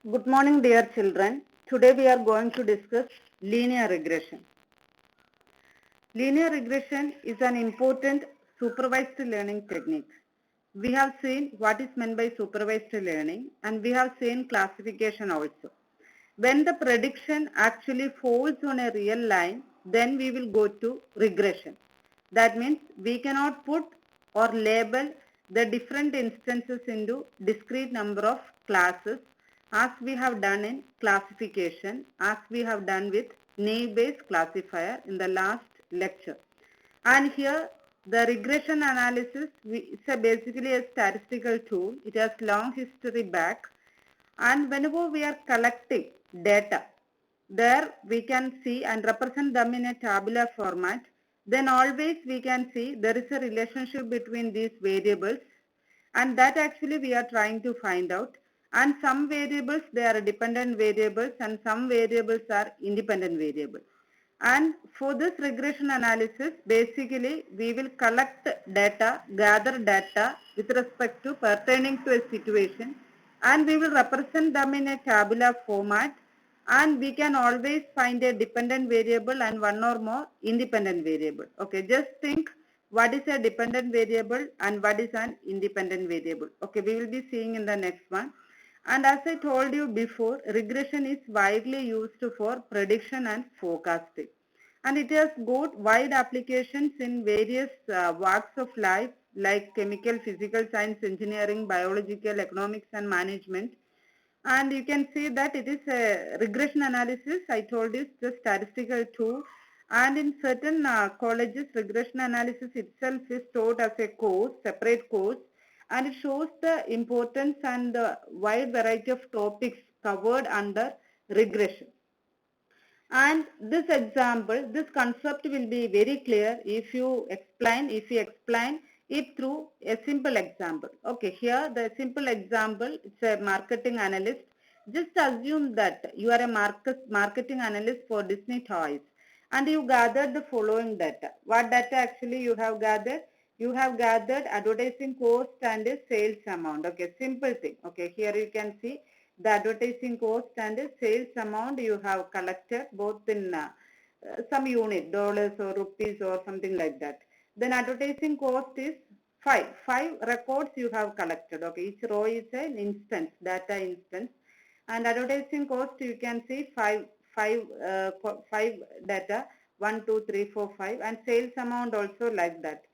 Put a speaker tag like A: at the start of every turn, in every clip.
A: Good morning, dear children. Today we are going to discuss linear regression. Linear regression is an important supervised learning technique. We have seen what is meant by supervised learning and we have seen classification also. When the prediction actually falls on a real line, then we will go to regression. That means we cannot put or label the different instances into discrete number of classes as we have done in classification, as we have done with naive-Bayes classifier in the last lecture. And here the regression analysis is basically a statistical tool. It has long history back, and whenever we are collecting data, there we can see and represent them in a tabular format, then always we can see there is a relationship between these variables, and that actually we are trying to find out. And some variables, they are dependent variables and some variables are independent variables. And for this regression analysis, basically we will collect data, gather data with respect to pertaining to a situation, and we will represent them in a tabular format, and we can always find a dependent variable and one or more independent variable. Okay, just think what is a dependent variable and what is an independent variable. Okay, we will be seeing in the next one. And as I told you before, regression is widely used for prediction and forecasting. And it has got wide applications in various walks of life like chemical, physical science, engineering, biological, economics and management. And you can see that it is a regression analysis. I told you it's a statistical tool. And in certain colleges, regression analysis itself is taught as a course, separate course, and it shows the importance and the wide variety of topics covered under regression. And this example, this concept will be very clear if you explain it through a simple example. Okay, here the simple example, it's a marketing analyst. Just assume that you are a marketing analyst for Disney toys and you gathered the following data. What data actually you have gathered? You have gathered advertising cost and sales amount. Okay, simple thing. Okay, here you can see the advertising cost and sales amount you have collected both in some unit, dollars or rupees or something like that. Then advertising cost is five records you have collected. Okay, each row is an instance, data instance, and advertising cost you can see five data, 1, 2, 3, 4, 5, and sales amount also like that.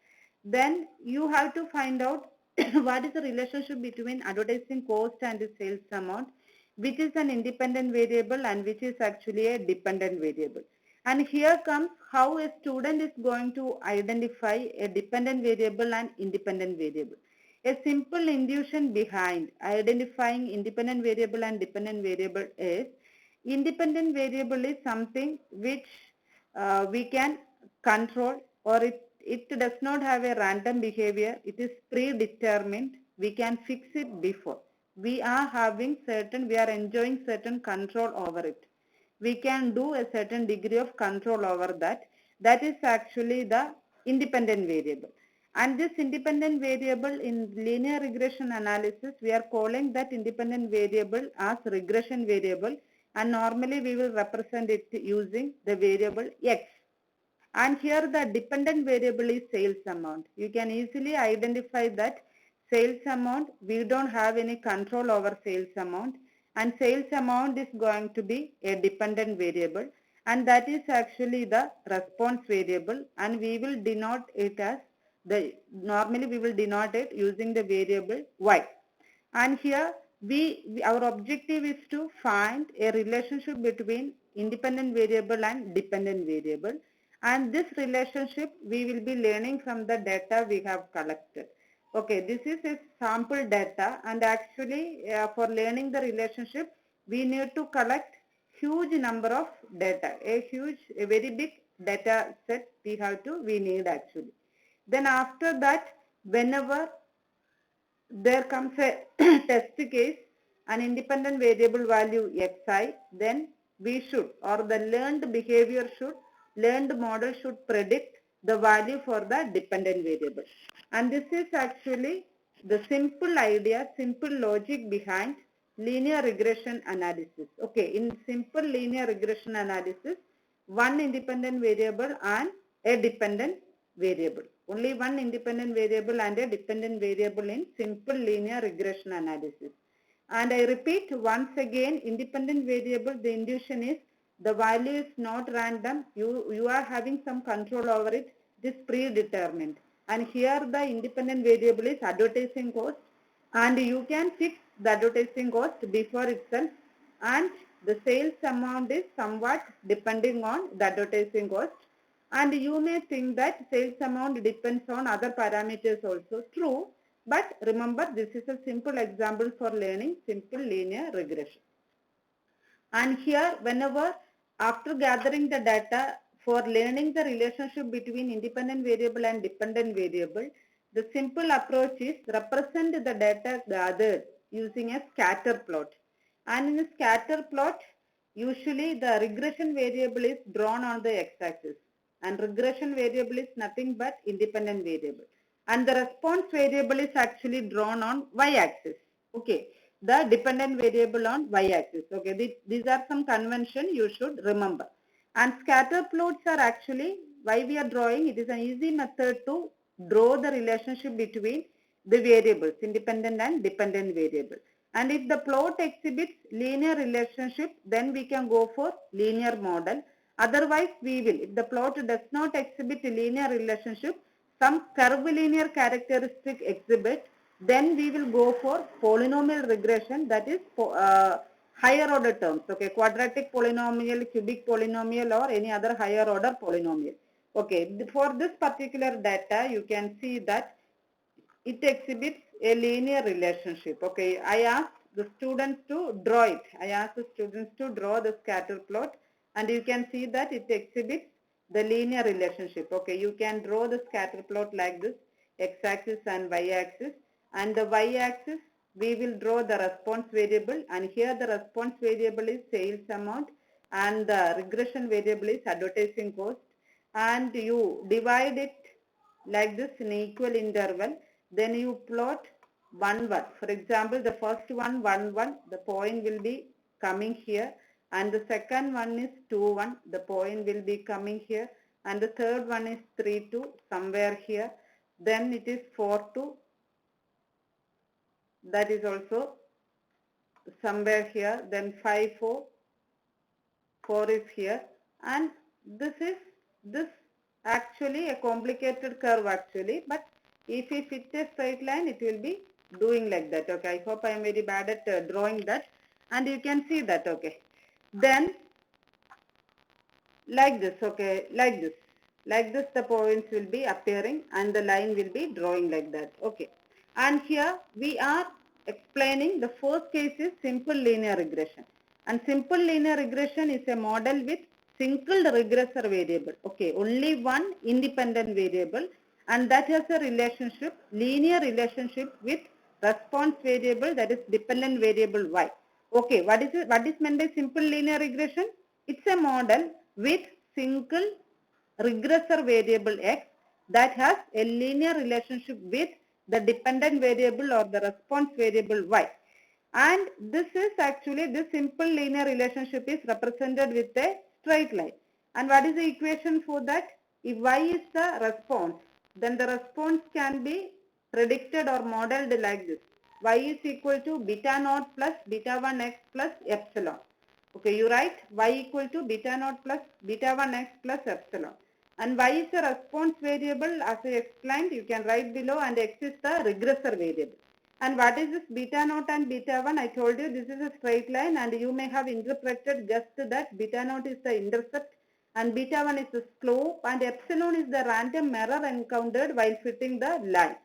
A: Then you have to find out what is the relationship between advertising cost and the sales amount, which is an independent variable and which is actually a dependent variable. And here comes how a student is going to identify a dependent variable and independent variable. A simple intuition behind identifying independent variable and dependent variable is independent variable is something which we can control, or it does not have a random behavior. It is predetermined. We can fix it before. We are enjoying certain control over it. We can do a certain degree of control over that. That is actually the independent variable. And this independent variable in linear regression analysis, we are calling that independent variable as regression variable, and normally we will represent it using the variable x. And here the dependent variable is sales amount. You can easily identify that sales amount, we don't have any control over sales amount, and sales amount is going to be a dependent variable, and that is actually the response variable, and we will denote it as normally we will denote it using the variable y. And here our objective is to find a relationship between independent variable and dependent variable, and this relationship we will be learning from the data we have collected. Okay, this is a sample data, and actually for learning the relationship we need to collect huge number of data, a very big data set we need actually. Then after that, whenever there comes a test case, an independent variable value xi, then we should, or the learned model should predict the value for the dependent variable. And this is actually the simple idea, simple logic behind linear regression analysis. Okay, in simple linear regression analysis, one independent variable and a dependent variable. Only one independent variable and a dependent variable in simple linear regression analysis. And I repeat once again, independent variable, the intuition is the value is not random. You are having some control over it. It is predetermined. And here the independent variable is advertising cost. And you can fix the advertising cost before itself. And the sales amount is somewhat depending on the advertising cost. And you may think that sales amount depends on other parameters also. True. But remember, this is a simple example for learning simple linear regression. And here, whenever after gathering the data for learning the relationship between independent variable and dependent variable, the simple approach is represent the data gathered using a scatter plot. And in a scatter plot, usually the regression variable is drawn on the x-axis. And regression variable is nothing but independent variable. And the response variable is actually drawn on y-axis. Okay, the dependent variable on y-axis. Okay, these are some convention you should remember. And scatter plots are actually why we are drawing. It is an easy method to draw the relationship between the variables, independent and dependent variable. And if the plot exhibits linear relationship, then we can go for linear model. Otherwise, we will. If the plot does not exhibit a linear relationship, some curvilinear characteristic exhibit, then we will go for polynomial regression, that is higher order terms. Okay, quadratic polynomial, cubic polynomial, or any other higher order polynomial. Okay, for this particular data, you can see that it exhibits a linear relationship. Okay, I asked the students to draw it. I asked the students to draw the scatter plot, and you can see that it exhibits the linear relationship. Okay, you can draw the scatter plot like this, x-axis and y-axis. And the y-axis, we will draw the response variable, and here the response variable is sales amount, and the regression variable is advertising cost. And you divide it like this in equal interval. Then you plot 1, 1. For example, the first one, 1, 1, the point will be coming here. And the second one is 2, 1, the point will be coming here. And the third one is 3, 2, somewhere here. Then it is 4, 2, that is also somewhere here. Then 5, 4, 4 is here. And this actually a complicated curve actually, but if we fit a straight line, it will be doing like that. Okay, I hope I am very bad at drawing that, and you can see that. Okay, then like this. Okay, like this the points will be appearing and the line will be drawing like that. Okay, and here we are explaining the first case is simple linear regression, and simple linear regression is a model with single regressor variable. Okay, only one independent variable, and that has a relationship, linear relationship with response variable, that is dependent variable y. Okay, what is it? What is meant by simple linear regression? It's a model with single regressor variable x that has a linear relationship with the dependent variable or the response variable y. And this simple linear relationship is represented with a straight line. And what is the equation for that? If y is the response, then the response can be predicted or modeled like this. Y is equal to beta naught plus beta 1 x plus epsilon. Okay, you write y equal to beta naught plus beta 1 x plus epsilon. And y is a response variable, as I explained, you can write below, and x is the regressor variable. And what is this beta naught and beta 1? I told you this is a straight line, and you may have interpreted just that beta naught is the intercept and beta 1 is the slope, and epsilon is the random error encountered while fitting the line.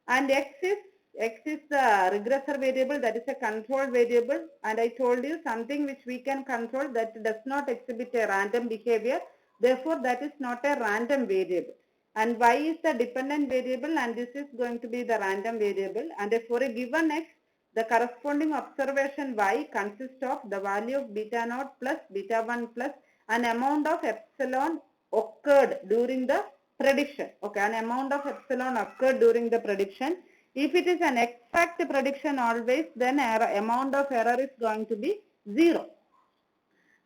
A: And x is the regressor variable, that is a control variable, and I told you something which we can control that does not exhibit a random behavior, therefore that is not a random variable. And y is the dependent variable, and this is going to be the random variable, and for a given x, the corresponding observation y consists of the value of beta naught plus beta 1 plus an amount of epsilon occurred during the prediction. Okay, an amount of epsilon occurred during the prediction, If it is an exact prediction always, then amount of error is going to be 0.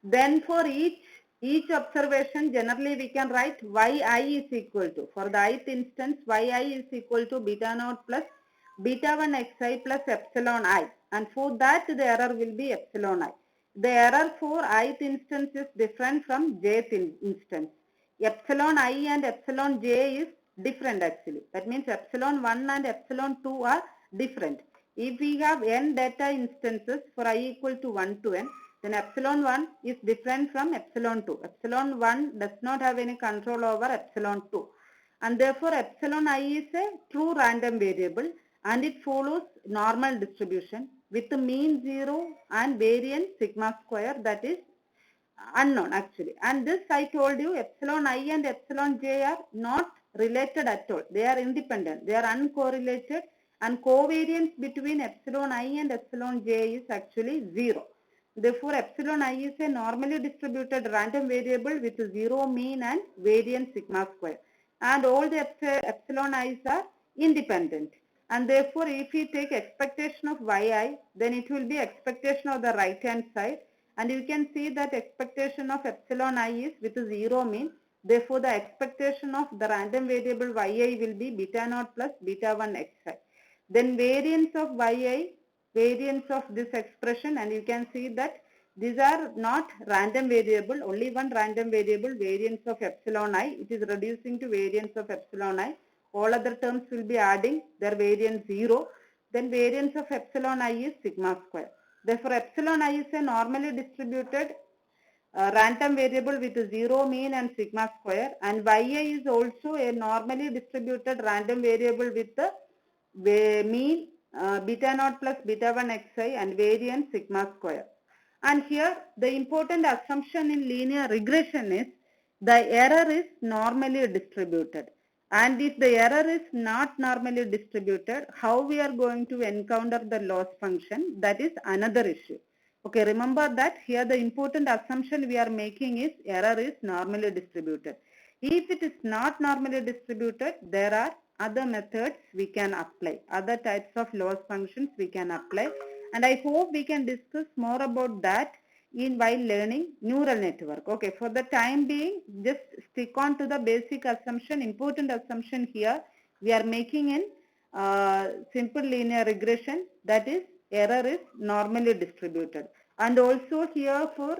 A: Then for each observation, generally we can write yi is equal to, for the ith instance, yi is equal to beta naught plus beta 1 xi plus epsilon I, and for that the error will be epsilon I. The error for ith instance is different from jth instance. Epsilon I and epsilon j is different actually. That means epsilon 1 and epsilon 2 are different. If we have n data instances for I equal to 1 to n, then epsilon 1 is different from epsilon 2. Epsilon 1 does not have any control over epsilon 2. And therefore epsilon I is a true random variable and it follows normal distribution with the mean 0 and variance sigma square, that is unknown actually. And this I told you, epsilon I and epsilon j are not related at all. They are independent. They are uncorrelated, and covariance between epsilon I and epsilon j is actually 0. Therefore, epsilon I is a normally distributed random variable with 0 mean and variance sigma square. And all the epsilon i's are independent. And therefore, if we take expectation of yi, then it will be expectation of the right hand side. And you can see that expectation of epsilon I is with 0 mean. Therefore, the expectation of the random variable yi will be beta naught plus beta 1 xi. Then variance of yi, variance of this expression, and you can see that these are not random variable, only one random variable, variance of epsilon I. It is reducing to variance of epsilon I. All other terms will be adding their variance 0. Then variance of epsilon I is sigma square. Therefore, epsilon I is a normally distributed random variable with 0 mean and sigma square, and yi is also a normally distributed random variable with the mean beta naught plus beta 1 xi and variance sigma square. And here the important assumption in linear regression is the error is normally distributed. And if the error is not normally distributed, how we are going to encounter the loss function, that is another issue. Okay, remember that here the important assumption we are making is error is normally distributed. If it is not normally distributed, there are other methods we can apply, other types of loss functions we can apply, and I hope we can discuss more about that while learning neural network. Okay, for the time being, just stick on to the basic assumption. Important assumption here we are making in simple linear regression, that is error is normally distributed. And also here for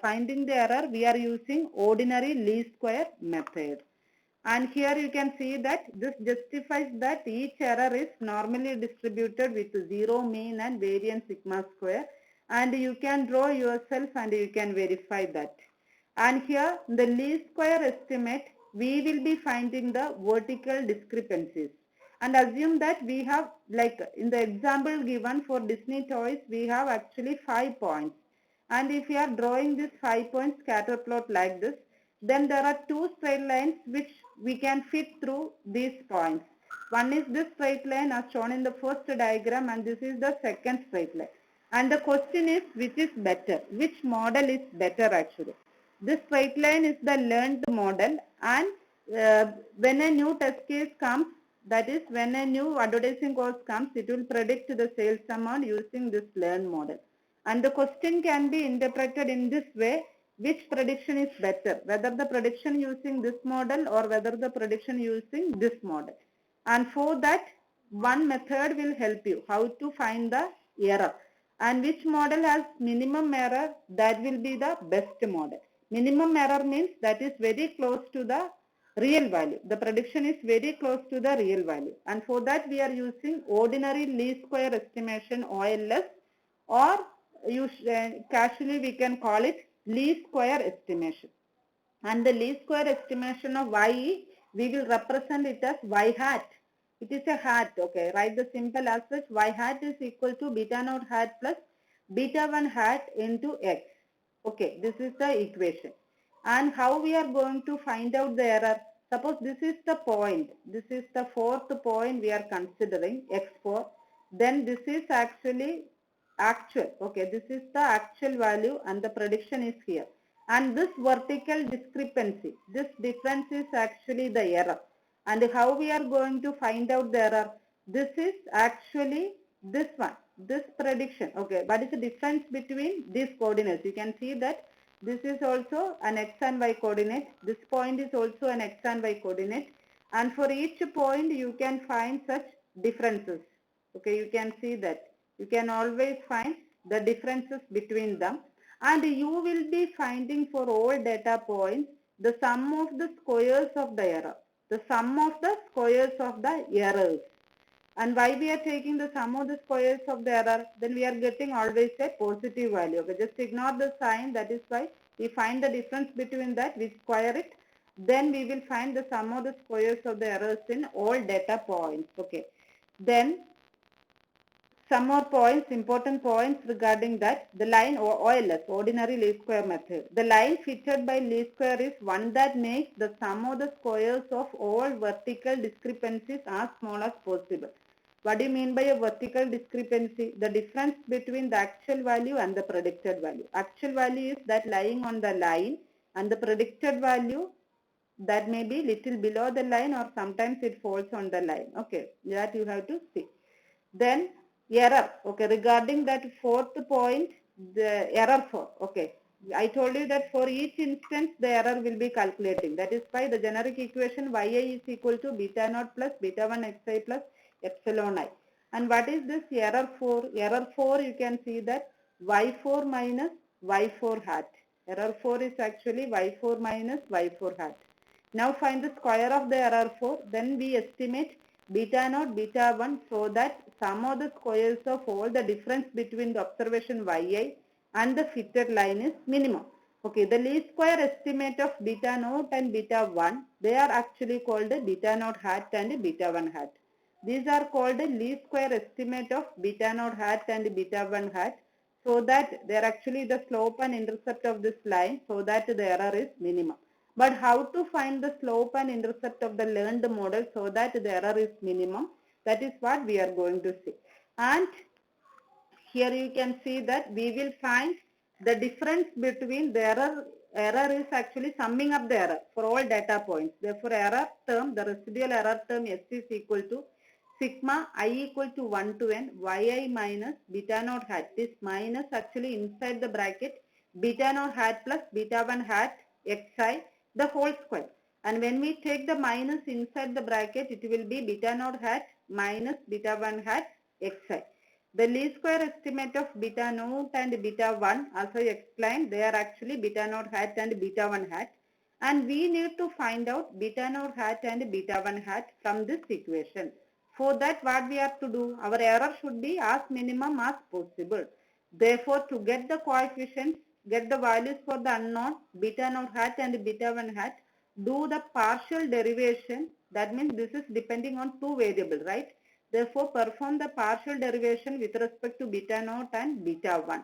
A: finding the error we are using ordinary least square method. And here you can see that this justifies that each error is normally distributed with 0 mean and variance sigma square, and you can draw yourself and you can verify that. And here the least square estimate, we will be finding the vertical discrepancies, and assume that we have, like in the example given for Disney toys, we have actually 5 points, and if we are drawing this 5 point scatter plot like this, then there are two straight lines which we can fit through these points. One is this straight line as shown in the first diagram, and this is the second straight line. And the question is, which is better? Which model is better actually? This straight line is the learned model, and when a new test case comes, that is when a new advertising cost comes, it will predict the sales amount using this learned model. And the question can be interpreted in this way: which prediction is better, whether the prediction using this model or whether the prediction using this model. And for that, one method will help you how to find the error, and which model has minimum error, that will be the best model. Minimum error means that is very close to the real value. The prediction is very close to the real value, and for that we are using ordinary least square estimation, OLS, or casually we can call it least square estimation. And the least square estimation of y, we will represent it as y hat. It is a hat, okay. Write the simple as such: y hat is equal to beta naught hat plus beta 1 hat into x. Okay, this is the equation. And how we are going to find out the error? Suppose this is the point. This is the fourth point we are considering, x4. Then this is actually actual. Okay, this is the actual value and the prediction is here. And this vertical discrepancy, this difference is actually the error. And how we are going to find out the error? This is actually this one, this prediction. Okay, what is the difference between these coordinates? You can see that this is also an x and y coordinate. This point is also an x and y coordinate. And for each point, you can find such differences. Okay, you can see that. You can always find the differences between them. And you will be finding for all data points the sum of the squares of the error. The sum of the squares of the errors. And why we are taking the sum of the squares of the error, then we are getting always a positive value. Okay, just ignore the sign. That is why we find the difference between that, we square it. Then we will find the sum of the squares of the errors in all data points. Okay. Then some more points, important points regarding that. The line OLS, ordinary least square method. The line fitted by least square is one that makes the sum of the squares of all vertical discrepancies as small as possible. What do you mean by a vertical discrepancy? The difference between the actual value and the predicted value. Actual value is that lying on the line, and the predicted value that may be little below the line, or sometimes it falls on the line. Okay, that you have to see. Then error. Okay, regarding that fourth point, the error for. Okay, I told you that for each instance the error will be calculating. That is why the generic equation yi is equal to beta naught plus beta 1 xi plus epsilon I. And what is this error for? Error for, you can see that y4 minus y4 hat. Error 4 is actually y4 minus y4 hat. Now find the square of the error 4. Then we estimate beta naught, beta 1, so that sum of the squares of all the difference between the observation yi and the fitted line is minimum. Okay, the least square estimate of beta naught and beta 1, they are actually called beta naught hat and beta 1 hat. These are called least square estimate of beta naught hat and beta 1 hat, so that they are actually the slope and intercept of this line, so that the error is minimum. But how to find the slope and intercept of the learned model so that the error is minimum? That is what we are going to see. And here you can see that we will find the difference between the error. Error is actually summing up the error for all data points. Therefore, error term, the residual error term S is equal to sigma I equal to 1 to n yi minus beta naught hat. This minus actually inside the bracket beta naught hat plus beta 1 hat xi the whole square. And when we take the minus inside the bracket, it will be beta naught hat minus beta 1 hat xi. The least square estimate of beta naught and beta 1, also explained, they are actually beta naught hat and beta 1 hat. And we need to find out beta naught hat and beta 1 hat from this equation. For that, what we have to do? Our error should be as minimum as possible. Therefore, to get the coefficients, get the values for the unknown, beta naught hat and beta 1 hat, do the partial derivation. That means this is depending on two variables, right? Therefore, perform the partial derivation with respect to beta naught and beta 1.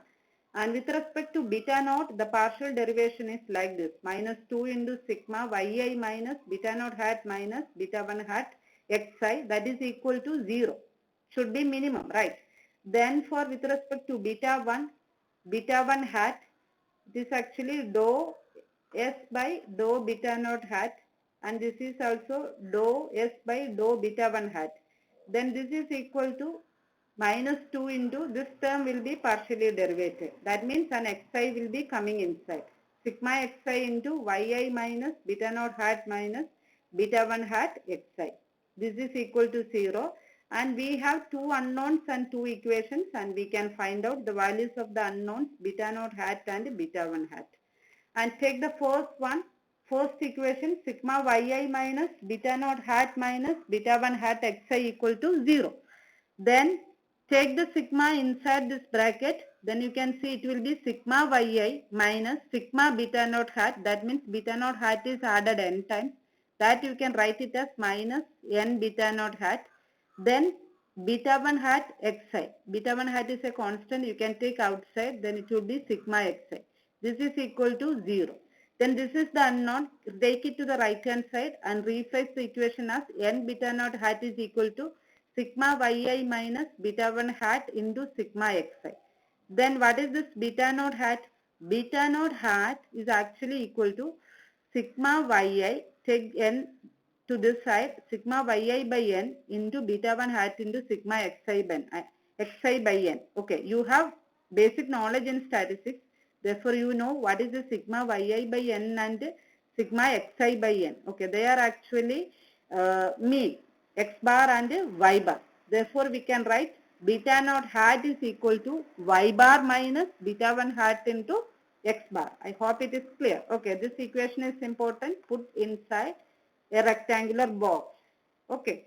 A: And with respect to beta naught, the partial derivation is like this. Minus 2 into sigma yi minus beta naught hat minus beta 1 hat xi, that is equal to 0. Should be minimum, right? Then for with respect to beta 1 hat, this actually dou s by dou beta naught hat, and this is also dou s by dou beta 1 hat. Then this is equal to minus 2 into this term will be partially derivative. That means an xi will be coming inside. Sigma xi into yi minus beta naught hat minus beta 1 hat xi. This is equal to 0. And we have two unknowns and two equations, and we can find out the values of the unknowns beta naught hat and beta 1 hat. And take the first one. First equation, sigma yi minus beta naught hat minus beta 1 hat xi equal to 0. Then take the sigma inside this bracket. Then you can see it will be sigma yi minus sigma beta naught hat. That means beta naught hat is added n times. That you can write it as minus n beta naught hat. Then beta 1 hat xi. Beta 1 hat is a constant. You can take outside. Then it will be sigma xi. This is equal to 0. Then this is the unknown. Take it to the right hand side and rephrase the equation as n beta naught hat is equal to sigma yi minus beta 1 hat into sigma xi. Then what is this beta naught hat? Beta naught hat is actually equal to sigma yi, take n to this side sigma yi by n into beta 1 hat into sigma xi by n. Okay, you have basic knowledge in statistics. Therefore, you know what is the sigma yi by n and sigma xi by n. Okay, they are actually mean x bar and y bar. Therefore, we can write beta naught hat is equal to y bar minus beta 1 hat into x bar. I hope it is clear. Okay, this equation is important. Put inside a rectangular box. Okay.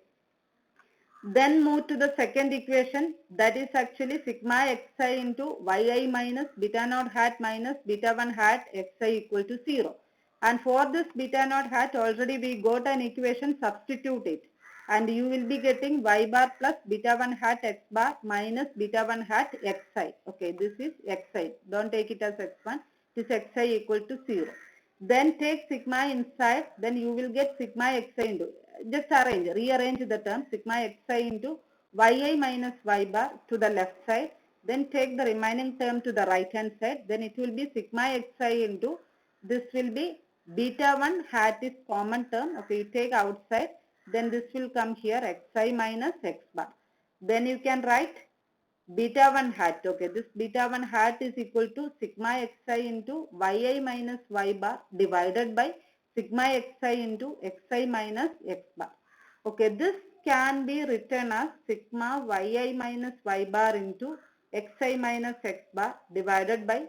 A: Then move to the second equation, that is actually sigma xi into yi minus beta naught hat minus beta 1 hat xi equal to 0. And for this beta naught hat already we got an equation, substitute it. And you will be getting y bar plus beta 1 hat x bar minus beta 1 hat xi. Okay, this is xi. Don't take it as x1. This xi equal to 0. Then take sigma inside, then you will get sigma xi into, just rearrange the term sigma xi into yi minus y bar to the left side, then take the remaining term to the right hand side, then it will be sigma xi into, this will be beta 1 hat is common term, okay, you take outside, then this will come here xi minus x bar. Then you can write beta 1 hat, okay, this beta 1 hat is equal to sigma xi into yi minus y bar divided by sigma xi into xi minus x bar. Okay, this can be written as sigma yi minus y bar into xi minus x bar divided by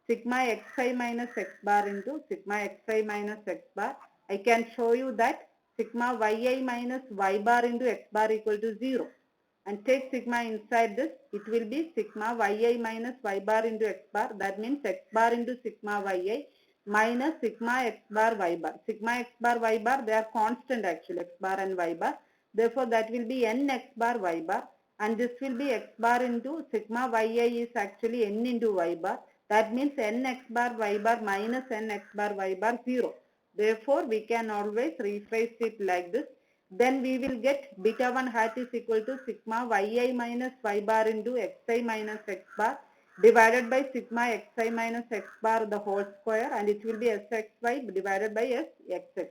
A: sigma xi minus x bar into sigma xi minus x bar. I can show you that sigma yi minus y bar into x bar equal to 0. And take sigma inside this, it will be sigma yi minus y bar into x bar. That means x bar into sigma yi minus sigma x bar y bar. Sigma x bar y bar, they are constant actually, x bar and y bar. Therefore, that will be n x bar y bar. And this will be x bar into sigma yi is actually n into y bar. That means n x bar y bar minus n x bar y bar 0. Therefore, we can always rephrase it like this. Then we will get beta 1 hat is equal to sigma yi minus y bar into xi minus x bar divided by sigma xi minus x bar the whole square, and it will be sxy divided by sxx.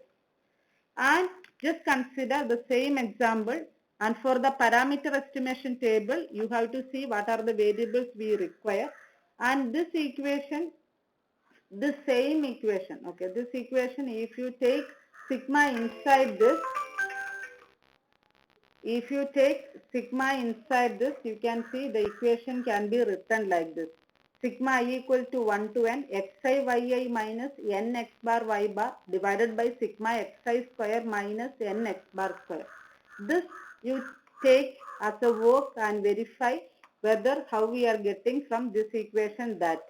A: And just consider the same example, and for the parameter estimation table you have to see what are the variables we require, and this equation, this same equation, okay, this equation, if you take sigma inside this, if you take sigma inside this, you can see the equation can be written like this. Sigma I equal to 1 to n xi yi minus n x bar y bar divided by sigma xi square minus n x bar square. This you take as a work and verify whether how we are getting from this equation that.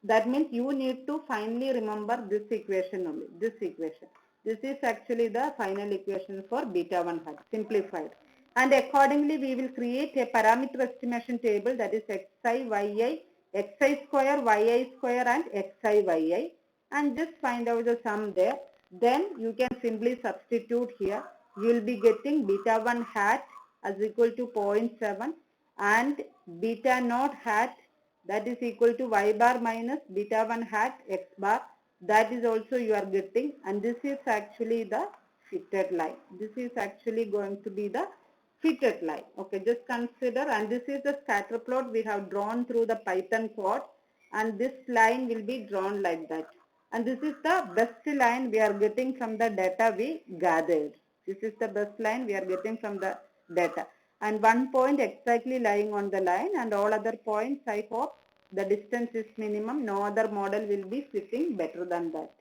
A: That means you need to finally remember this equation only, this equation. This is actually the final equation for beta 1 hat, simplified. And accordingly, we will create a parameter estimation table, that is xi yi, xi square, yi square and xi yi, and just find out the sum there. Then you can simply substitute here. You will be getting beta 1 hat as equal to 0.7 and beta naught hat, that is equal to y bar minus beta 1 hat x bar, that is also you are getting, and this is actually the fitted line. This is actually going to be the fitted line. Okay, just consider, and this is the scatter plot we have drawn through the Python code, and this line will be drawn like that. And this is the best line we are getting from the data we gathered. This is the best line we are getting from the data. And one point exactly lying on the line, and all other points, I hope the distance is minimum. No other model will be fitting better than that.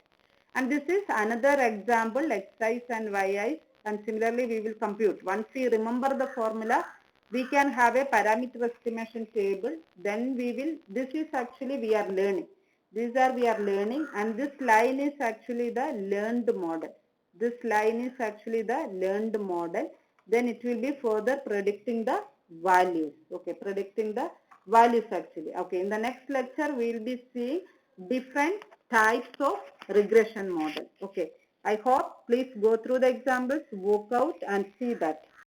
A: And this is another example, xi's and yi's, and similarly we will compute. Once we remember the formula, we can have a parameter estimation table. Then we will, this is actually we are learning. These are we are learning, and this line is actually the learned model. This line is actually the learned model. Then it will be further predicting the values. Okay, predicting the values actually. Okay, in the next lecture we will be seeing different types of regression model. Okay, I hope please go through the examples, work out and see that.